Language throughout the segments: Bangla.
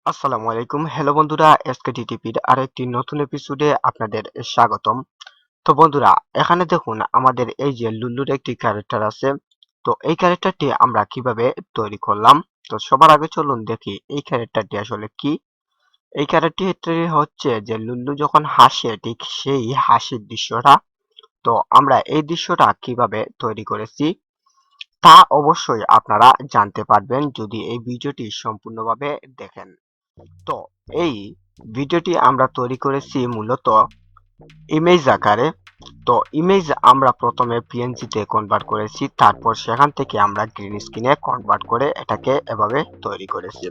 আসসালামু আলাইকুম। হ্যালো বন্ধুরা, এসকেটিটিপির আরেকটি নতুন এপিসোডে আপনাদের স্বাগতম। তো বন্ধুরা, এখানে দেখুন আমাদের এই যে লুল্লুর একটি ক্যারেক্টার আছে। তো এই ক্যারেক্টারটি আমরা কিভাবে তৈরি করলাম। তো সবার আগে চলুন দেখি এই ক্যারেক্টারটি আসলে কি। এই ক্যারেক্টারটি হচ্ছে যে লুল্লু যখন হাসে ঠিক সেই হাসির দৃশ্যটা। তো আমরা এই দৃশ্যটা কিভাবে তৈরি করেছি তা অবশ্যই আপনারা জানতে পারবেন যদি এই ভিডিওটি সম্পূর্ণভাবে দেখেন। তো এই ভিডিওটি আমরা তৈরি করেছি মূলত ইমেজ আকারে। তো ইমেজ আমরা প্রথমে পিএনজি তে কনভার্ট করেছি, তারপর সেখান থেকে আমরা গ্রিন স্ক্রিনে কনভার্ট করে এটাকে এভাবে তৈরি করেছি।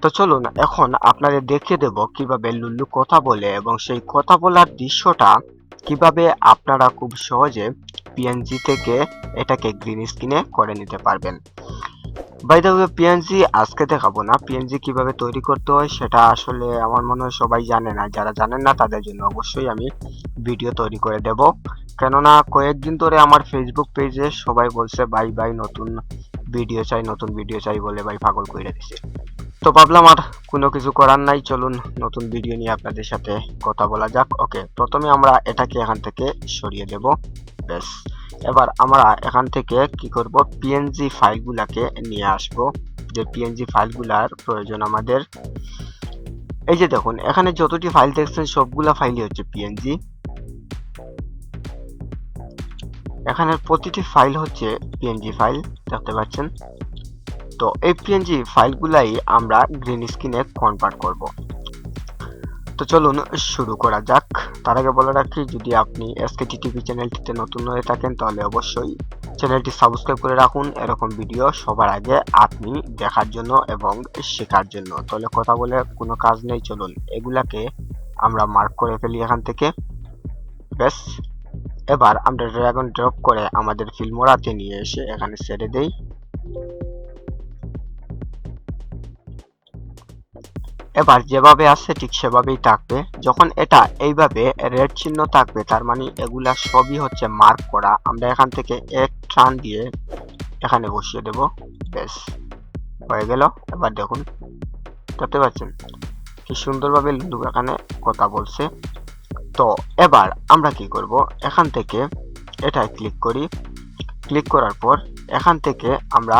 তো চলুন এখন আপনাদের দেখিয়ে দেব কিভাবে লুল্লু কথা বলে এবং সেই কথা বলার দৃশ্যটা কিভাবে আপনারা খুব সহজে পিএনজি থেকে এটাকে গ্রিন স্ক্রিনে করে নিতে পারবেন। বাই দ্য ওয়ে, পিএনজি আজকে দেখাবো না। পিএনজি কিভাবে তৈরি করতে হয় সেটা আসলে আমার মনে হয় সবাই জানে না। যারা জানেন না তাদের জন্য অবশ্যই আমি ভিডিও তৈরি করে দেব। কেননা কয়েকদিন ধরে আমার ফেসবুক পেজে সবাই বলছে ভাই ভাই নতুন নতুন ভিডিও চাই বলে ভাই পাগল করে দিছে। তো ভাবলাম আর কোনো কিছু করার নাই, চলুন নতুন ভিডিও নিয়ে আপনাদের সাথে কথা বলা যাক। ওকে, প্রথমে আমরা এটাকে এখান থেকে সরিয়ে দেব। ব্যাস, এবার আমরা এখান থেকে কি করব, পিএনজি ফাইলগুলাকে নিয়ে আসব। যে পিএনজি ফাইলগুলার প্রয়োজন আমাদের, এই যে দেখুন এখানে যতটি ফাইল দেখছেন সবগুলা ফাইলই হচ্ছে পিএনজি। এখানে প্রতিটি ফাইল হচ্ছে পিএনজি ফাইল, দেখতে পাচ্ছেন। তো এই পিএনজি ফাইলগুলাই আমরা গ্রিন স্ক্রিনে কনভার্ট করব। তো চলুন শুরু করা যাক। তার আগে বলে রাখি, যদি আপনি এসকেটি টিভি চ্যানেলটিতে নতুন হয়ে থাকেন তাহলে অবশ্যই চ্যানেলটি সাবস্ক্রাইব করে রাখুন এরকম ভিডিও সবার আগে আপনি দেখার জন্য এবং শেখার জন্য। তাহলে কথা বলে কোনো কাজ নেই, চলুন এগুলাকে আমরা মার্ক করে ফেলি এখান থেকে। ব্যাস, এবার আমরা ড্র্যাগ ড্রপ করে আমাদের ফিল্মোরাতে নিয়ে এসে এখানে ছেড়ে দেই। এবার যেভাবে আছে ঠিক সেভাবেই থাকবে। যখন এটা এইভাবে রেড চিহ্ন থাকবে তার মানে এগুলা সবই হচ্ছে মার্ক করা। আমরা এখান থেকে এক টান দিয়ে এখানে বসিয়ে দেব। ব্যাস, হয়ে গেল। এবার দেখুন, দেখতে পাচ্ছেন কি সুন্দরভাবে লুলু এখানে কথা বলছে। তো এবার আমরা কি করব, এখান থেকে এটায় ক্লিক করি। ক্লিক করার পর এখান থেকে আমরা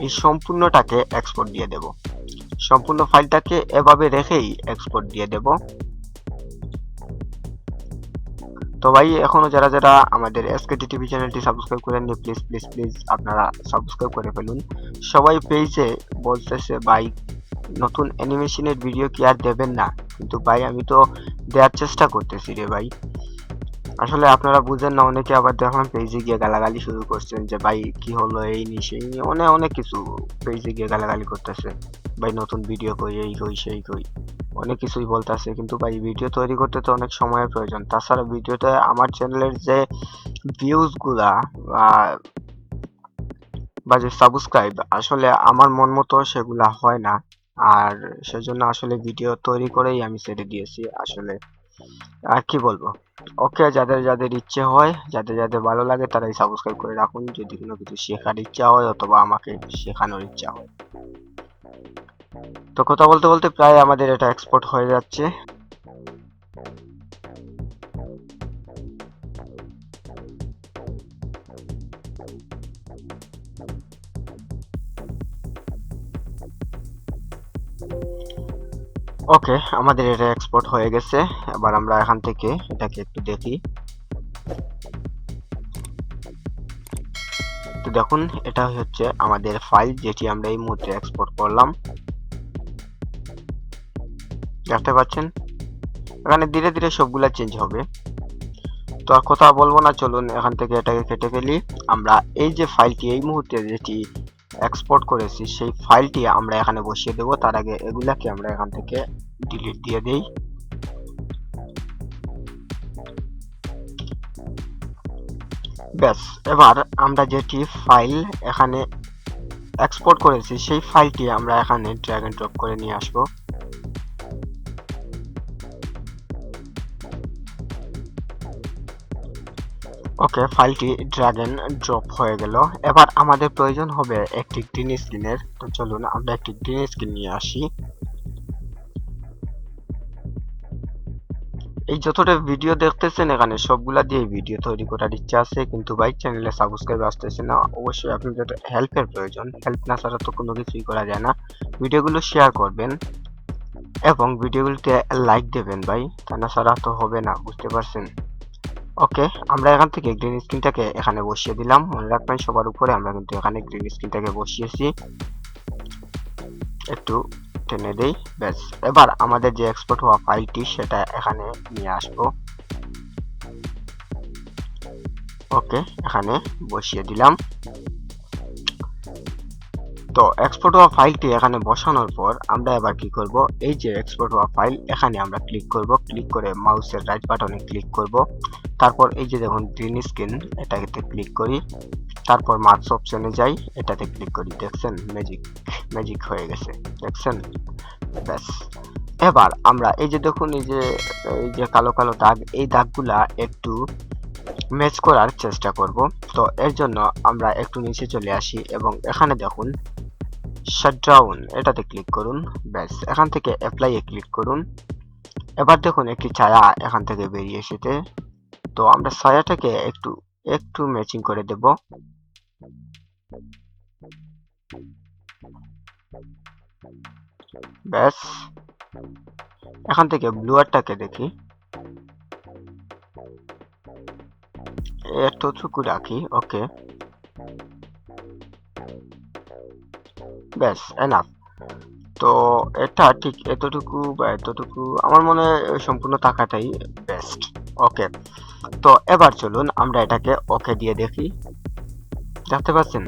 এই সম্পূর্ণটাকে এক্সপোর্ট দিয়ে দেব। সম্পূর্ণ ফাইলটাকে এভাবে রেখেই এক্সপোর্ট দিয়ে দেব। তো ভাই, এখনো যারা যারা আমাদের এসকেটি টিভি চ্যানেলটি সাবস্ক্রাইব করেননি প্লিজ প্লিজ প্লিজ আপনারা সাবস্ক্রাইব করে ফেলুন। সবাই পেজে বলতেছে ভাই নতুন অ্যানিমেশনের ভিডিও কি আর দেবেন না, কিন্তু ভাই আমি তো দেওয়ার চেষ্টা করতেছি রে ভাই। আসলে আপনারা বুঝেন না, অনেকে আবার দেখলাম পেজে গিয়ে গালাগালি শুরু করছেন যে ভাই কি হলো এই নি সেই নি, অনেক অনেক কিছু পেজে গিয়ে গালাগালি করতেছে। ভাই নতুন ভিডিও কই, এই কই সেই কই, অনেক কিছুই বলতেছে। কিন্তু ভাই ভিডিও তৈরি করতে তো অনেক সময়ের প্রয়োজন। তাছাড়া ভিডিওতে আমার চ্যানেলের যে ভিউজ গুলা বা যে সাবস্ক্রাইব আসলে আমার মন মতো সেগুলা হয় না। আর সেজন্য আসলে ভিডিও তৈরি করেই আমি ছেড়ে দিয়েছি আসলে। আর কি বলবো। ওকে, যাদের যাদের ইচ্ছে হয়, যাদের যাদের ভালো লাগে তারাই সাবস্ক্রাইব করে রাখুন যদি কোনো কিছু শেখার ইচ্ছা হয় অথবা আমাকে শেখানোর ইচ্ছা হয়। তো কথা বলতে বলতে প্রায় আমাদের এটা এক্সপোর্ট হয়ে যাচ্ছে। ওকে, আমাদের এটা এক্সপোর্ট হয়ে গেছে। এবার আমরা এখান থেকে এটাকে একটু দেখি। তো দেখুন, এটা হচ্ছে আমাদের ফাইল যেটি আমরা এই মুহূর্তে এক্সপোর্ট করলাম, দেখতে পাচ্ছেন। এখানে ধীরে ধীরে সবগুলা চেঞ্জ হবে। তো আর কথা বলবো না, চলুন এখান থেকে এটাকে কেটে ফেলি। আমরা এই যে ফাইলটি এই মুহূর্তে যেটি এক্সপোর্ট করেছি সেই ফাইলটি আমরা এখানে বসিয়ে দেব। তার আগে এগুলাকে আমরা এখান থেকে ডিলিট দিয়ে দেই। ব্যাস, এবার আমরা যেটি ফাইল এখানে এক্সপোর্ট করেছি সেই ফাইলটি আমরা এখানে ড্র্যাগ এন্ড ড্রপ করে নিয়ে আসবো। ওকে, ফাইলটি ড্র্যাগ এন্ড ড্রপ হয়ে গেল। এবার আমাদের প্রয়োজন হবে একটি গ্রিন স্ক্রিনের। তো চলুন আমরা একটি গ্রিন স্ক্রিন নিয়ে আসি। এই যতটা ভিডিও দেখতেছেন এখানে সবগুলা দিয়ে ভিডিও তৈরি করার ইচ্ছা আছে, কিন্তু ভাই চ্যানেলে সাবস্ক্রাইব আসতেছে না। অবশ্যই আপনাদের হেল্পের প্রয়োজন, হেল্প না ছাড়া তো কোনো কিছুই করা যায় না। ভিডিওগুলো শেয়ার করবেন এবং ভিডিওগুলোতে লাইক দেবেন ভাই, তা না ছাড়া তো হবে না, বুঝতে পারছেন? ওকে, আমরা এখান থেকে গ্রিন স্ক্রিনটাকে এখানে বসিয়ে দিলাম। মনে রাখবেন সবার উপরে আমরা কিন্তু এখানে গ্রিন স্ক্রিনটাকে বসিয়েছি। একটু টেনে দেই, ব্যাস। এবার আমাদের যে এক্সপোর্ট হওয়া ফাইলটি সেটা এখানে নিয়ে আসবো। ওকে, এখানে বসিয়ে দিলাম। তো এক্সপোর্ট হওয়া ফাইলটি এখানে বসানোর পর আমরা এবার কি করব, এই যে এক্সপোর্ট হওয়া ফাইল এখানে আমরা ক্লিক করব, ক্লিক করে মাউসের রাইট বাটনে ক্লিক করব। তারপর এই যে দেখুন গ্রিন স্ক্রিন, এটাতে ক্লিক করি। তারপর মার্কস অপশনে যাই, এটাতে ক্লিক করি। দেখছেন ম্যাজিক ম্যাজিক হয়ে গেছে, দেখছেন? ব্যাস। এবার আমরা এই যে দেখুন এই যে কালো কালো দাগ, এই দাগগুলা একটু ম্যাচ করার চেষ্টা করব। তো এর জন্য আমরা একটু নিচে চলে আসি এবং এখানে দেখুন শাটডাউন, এটাতে ক্লিক করুন। ব্যাস, এখান থেকে অ্যাপ্লাই এ ক্লিক করুন। এবার দেখুন একটি ছায়া এখান থেকে বেরিয়ে এসেছে। তো আমরা ছায়াটাকে একটু একটু ম্যাচিং করে দেব। ব্যাস, এখান থেকে ব্লুয়ারটাকে দেখি, এতটুকু রাখি। ওকে, ব্যাস এনাফ। তো এটা ঠিক এতটুকু বা এতটুকু আমার মনে হয় সম্পূর্ণ থাকাটাই বেস্ট। ওকে, তো এবার চলুন আমরা এটাকে ওকে দিয়ে দেখি। দেখতে পাচ্ছেন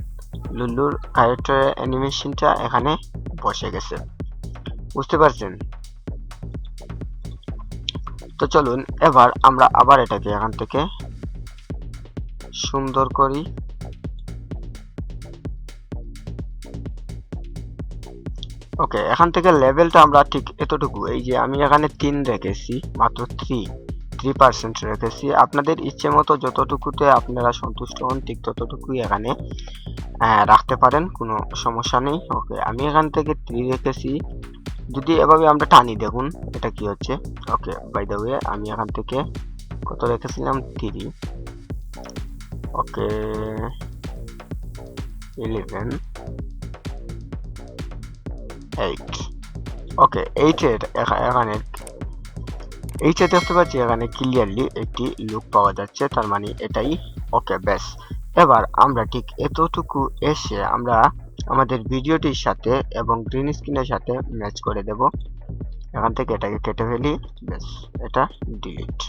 লুল্লুর ক্যারেক্টার অ্যানিমেশনটা এখানে বসে গেছে, বুঝতে পারছেন? তো চলুন এবার আমরা আবার এটাকে এখান থেকে সুন্দর করি। ওকে, এখান থেকে লেভেলটা আমরা ঠিক এতটুকু, এই যে আমি এখানে 3 রেখেছি, মাত্র 3% রেখেছি। আপনাদের ইচ্ছে মতো যতটুকুতে আপনারা সন্তুষ্ট হন ঠিক ততটুকুই এখানে রাখতে পারেন, কোনো সমস্যা নেই। ওকে, আমি এখান থেকে 3 রেখেছি। যদি এভাবে আমরা টানি দেখুন এটা কি হচ্ছে। ওকে, বাই দ্য ওয়ে আমি এখান থেকে কত রেখেছিলাম, 3। ওকে, 11, 8। ওকে, 8 এখানে দেখতে পাচ্ছি এখানে ক্লিয়ারলি একটি লুক পাওয়া যাচ্ছে, তার মানে এটাই ওকে। ব্যাস, এবার আমরা ঠিক এতটুকু এসে আমরা আমাদের ভিডিওটির সাথে এবং গ্রিন স্ক্রিনের সাথে ম্যাচ করে দেব। এখান থেকে এটাকে কেটে ফেলি। ব্যাস, এটা ডিলিট।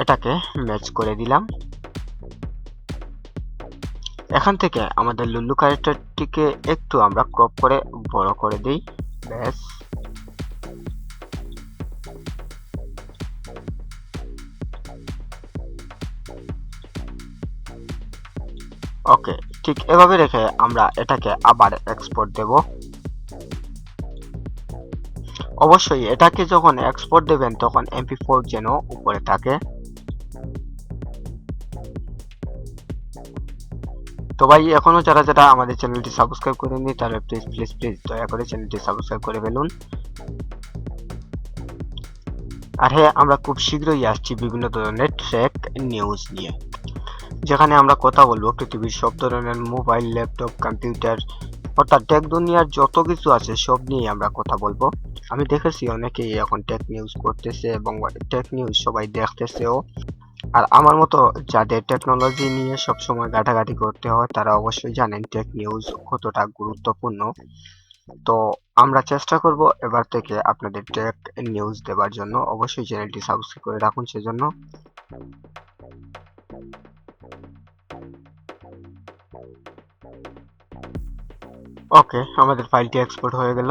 এটাকে ম্যাচ করে দিলাম। এখান থেকে আমাদের লুল্লু ক্যারেক্টারটিকে একটু আমরা ক্রপ করে বড় করে দিই। ব্যাস, ওকে, ঠিক এভাবে রেখে আমরা এটাকে আবার এক্সপোর্ট দেব। অবশ্যই এটাকে যখন এক্সপোর্ট দেবেন তখন MP4 যেন উপরে থাকে। তো ভাই এখনো যারা যারা আমাদের চ্যানেলটি সাবস্ক্রাইব করেননি তাহলে প্লিজ প্লিজ প্লিজ দয়া করে চ্যানেলটি সাবস্ক্রাইব করে ফেলুন। আর হ্যাঁ, আমরা খুব শীঘ্রই আসছি বিভিন্ন ধরনের ট্রেক নিউজ নিয়ে, যেখানে আমরা কথা বলবো পৃথিবীর সব ধরনের মোবাইল, ল্যাপটপ, কম্পিউটার, অর্থাৎ টেক দুনিয়ার যত কিছু আছে সব নিয়ে আমরা কথা বলবো। আমি দেখেছি অনেকেই এখন টেক নিউজ করতেছে এবং টেক নিউজ সবাই দেখতেছেও। আর আমার মতো যাদের টেকনোলজি নিয়ে সবসময় ঘাটাঘাটি করতে হয় তারা অবশ্যই জানেন টেক নিউজ কতটা গুরুত্বপূর্ণ। তো আমরা চেষ্টা করব এবার থেকে আপনাদের টেক নিউজ দেওয়ার জন্য। অবশ্যই চ্যানেলটি সাবস্ক্রাইব করে রাখুন সেজন্য। ওকে, আমাদের ফাইলটি এক্সপোর্ট হয়ে গেল।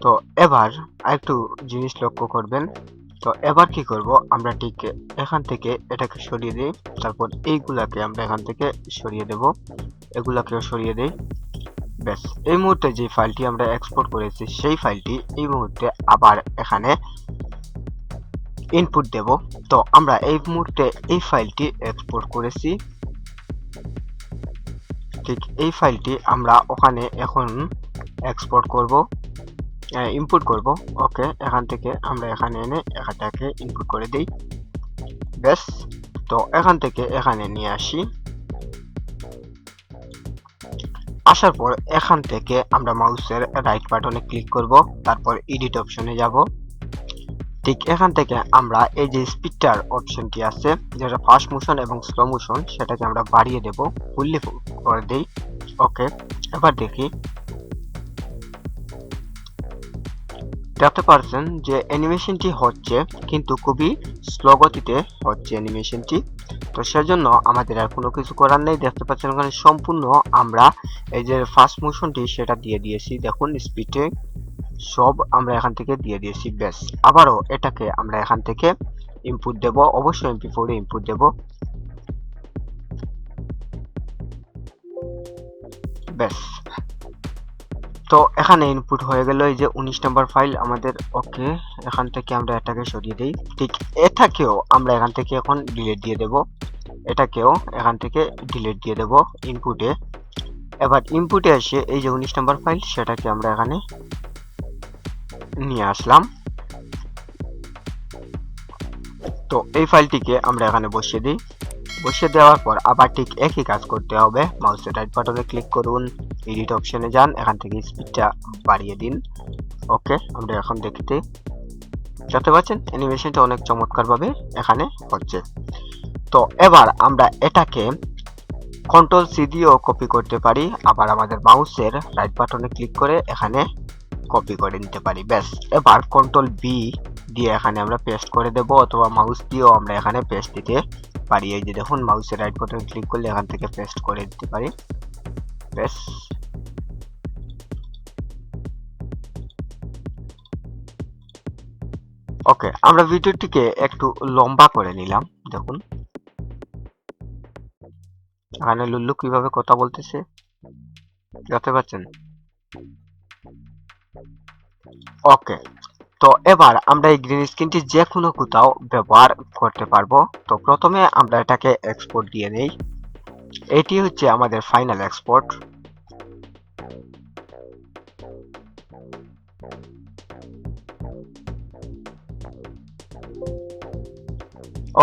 তো এবার আরেকটু জিনিস লক্ষ্য করবেন। তো এবার কি করব, আমরা ঠিক এখান থেকে এটাকে সরিয়ে দিই। তারপর এইগুলাকে আমরা এখান থেকে সরিয়ে দেব, এগুলাকেও সরিয়ে দেই। ব্যাস, এই মুহূর্তে যে ফাইলটি আমরা এক্সপোর্ট করেছি সেই ফাইলটি এই মুহূর্তে আবার এখানে ইনপুট দেব। তো আমরা এই মুহূর্তে এই ফাইলটি এক্সপোর্ট করেছি। ঠিক এই ফাইলটি আমরা ওখানে এখন এক্সপোর্ট করব, ইনপুট করব। ওকে, এখান থেকে আমরা এখানে এনে এটাকে ইনপুট করে দেই। ব্যাস, তো এখান থেকে এখানে নিয়ে আসি। আসার পর এখান থেকে আমরা মাউসের রাইট বাটনে ক্লিক করব, তারপর এডিট অপশনে যাব। ঠিক এখান থেকে আমরা এই যে স্পিডটার অপশনটি আছে, যেটা ফাস্ট মোশন এবং স্লো মোশন, সেটাকে আমরা বাড়িয়ে দেব, ফুললি করে দেই। ওকে, এবার দেখি, দেখতে পাচ্ছেন যে অ্যানিমেশনটি হচ্ছে, কিন্তু খুবই স্লো গতিতে হচ্ছে অ্যানিমেশনটি। তো সেজন্য আমাদের আর কোনো কিছু করার নেই। দেখতে পাচ্ছেন ওখানে সম্পূর্ণ আমরা এই যে ফাস্ট মোশনটি সেটা দিয়ে দিয়েছি, দেখুন স্পিডে সব আমরা এখান থেকে দিয়ে দিয়েছি। ব্যাস, আবারও এটাকে আমরা এখান থেকে ইনপুট দেব, অবশ্যই MP4 এ ইনপুট দেব। ব্যাস, তো এখানে ইনপুট হয়ে গেল এই যে 19 নম্বর ফাইল আমাদের। ওকে, এখান থেকে আমরা এটাকে সরিয়ে দেই। ঠিক এটাকেও আমরা এখান থেকে এখন ডিলিট দিয়ে দেব, এটাকেও এখান থেকে ডিলিট দিয়ে দেব ইনপুটে। এবার ইনপুটে এসে এই যে 19 নম্বর ফাইল সেটাকে আমরা এখানে নিয়ে আসলাম। তো এই ফাইলটিকে আমরা এখানে বসিয়ে দিই। বসিয়ে দেওয়ার পর আবার ঠিক একই কাজ করতে হবে। মাউসের রাইট বাটনে ক্লিক করুন, এডিট অপশনে যান, এখান থেকে স্পিডটা বাড়িয়ে দিন। ওকে, আমরা এখন দেখতে পাচ্ছেন অ্যানিমেশনটা অনেক চমৎকারভাবে এখানে হচ্ছে। তো এবার আমরা এটাকে কন্ট্রোল সি দিয়েও কপি করতে পারি, আবার আমাদের মাউসের রাইট বাটনে ক্লিক করে এখানে কপি করে নিতে পারি। ব্যাস, এবার কন্ট্রোল বি দিয়ে এখানে আমরা পেস্ট করে দেব, অথবা মাউস দিয়েও আমরা এখানে পেস্ট দিতে পারি। এই যে দেখুন, মাউসের রাইট বাটনে ক্লিক করলে এখান থেকে পেস্ট করে দিতে পারি। ব্যাস, ওকে, আমরা ভিডিওটিকে একটু লম্বা করে নিলাম। দেখুন এখানে লুল্লু কিভাবে কথা বলতেছে, দেখতে পাচ্ছেন। ওকে, তো এবার আমরা এই গ্রিন স্ক্রিনটি যে কোনো কোথাও ব্যবহার করতে পারবো। তো প্রথমে আমরা এটাকে এক্সপোর্ট দিয়ে নেই। এটি হচ্ছে আমাদের ফাইনাল এক্সপোর্ট।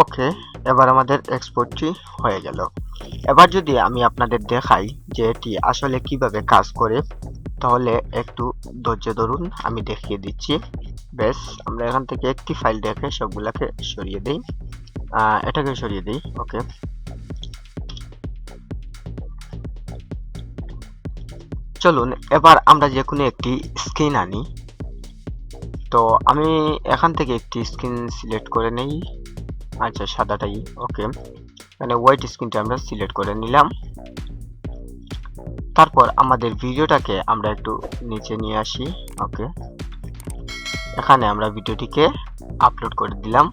ওকে, এবার আমাদের এক্সপোর্টটি হয়ে গেল। এবার যদি আমি আপনাদের দেখাই যে এটি আসলে কিভাবে কাজ করে, তাহলে একটু ধৈর্য ধরুন, আমি দেখিয়ে দিচ্ছি। বেশ, আমরা এখান থেকে একটি ফাইল দেখে সবগুলাকে সরিয়ে দেই, এটাকে সরিয়ে দিই। ওকে, চলুন এবার আমরা যে কোনো একটি স্ক্রিন আনি। তো আমি এখান থেকে একটি স্ক্রিন সিলেক্ট করে নেই, আচ্ছা সাদাটাই। ওকে, মানে হোয়াইট স্ক্রিনটা আমরা সিলেক্ট করে নিলাম। তারপর আমাদের ভিডিওটাকে আমরা একটু নিচে নিয়ে আসি। ওকে, এখানে আমরা ভিডিওটিকে আপলোড করে দিলাম।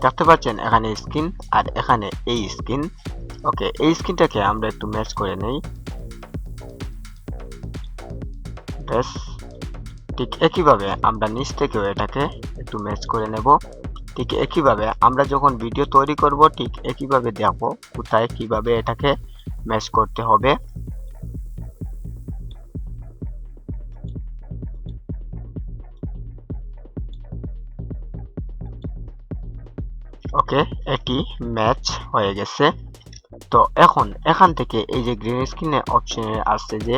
দেখতে পাচ্ছেন এখানে স্ক্রিন আর এখানে এই স্ক্রিন। ওকে, এই স্ক্রিনটাকে আমরা একটু ম্যাচ করে নেই। ব্যাস, ঠিক একইভাবে আমরা নিচ থেকেও এটাকে একটু ম্যাচ করে নেব। ঠিক একইভাবে আমরা যখন ভিডিও তৈরি করব, ঠিক একইভাবে দেখবো কোথায় কিভাবে এটাকে ম্যাচ করতে হবে। ওকে, এটি ম্যাচ হয়ে গেছে। তো এখন এখান থেকে এই যে গ্রিন স্ক্রিনে অপশনে আসছে, যে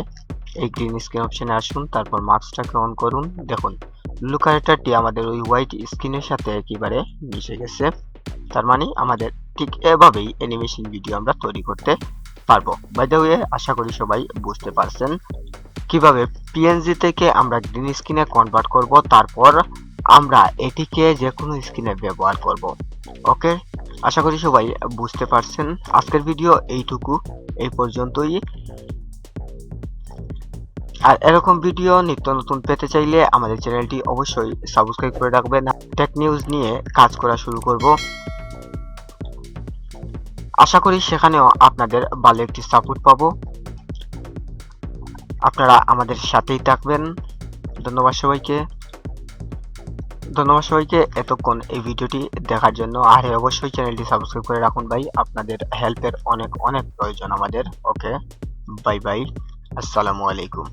এই গ্রিন স্ক্রিন অপশনে আসুন, তারপর মাস্কটাকে অন করুন। দেখুন লুক ক্যারেক্টারটি আমাদের ওই হোয়াইট স্ক্রিনের সাথে একেবারে মিশে গেছে। তার মানে আমাদের ঠিক এভাবেই অ্যানিমেশন ভিডিও আমরা তৈরি করতে পারবো। বাই দ্য ওয়ে, আশা করি সবাই বুঝতে পারছেন কিভাবে পিএনজি থেকে আমরা গ্রিন স্ক্রিনে কনভার্ট করব, তারপর আমরা এটিকে যে কোনো স্ক্রিনে ব্যবহার করব। ওকে, আশা করি সবাই বুঝতে পারছেন। আজকের ভিডিও এইটুকু, এই পর্যন্তই। আর এরকম ভিডিও নিত্য নতুন পেতে চাইলে আমাদের চ্যানেলটি অবশ্যই সাবস্ক্রাইব করে রাখবেন। টেক নিউজ নিয়ে কাজ করা শুরু করব। আশা করি সেখানেও আপনাদের ভালো একটি সাপোর্ট পাবো। আপনারা আমাদের সাথেই থাকবেন। ধন্যবাদ সবাইকে। এতক্ষণ এই ভিডিওটি দেখার জন্য। আর অবশ্যই চ্যানেলটি সাবস্ক্রাইব করে রাখুন ভাই, আপনাদের হেল্পের অনেক অনেক প্রয়োজন আমাদের। ওকে। বাই বাই, আসসালামু আলাইকুম।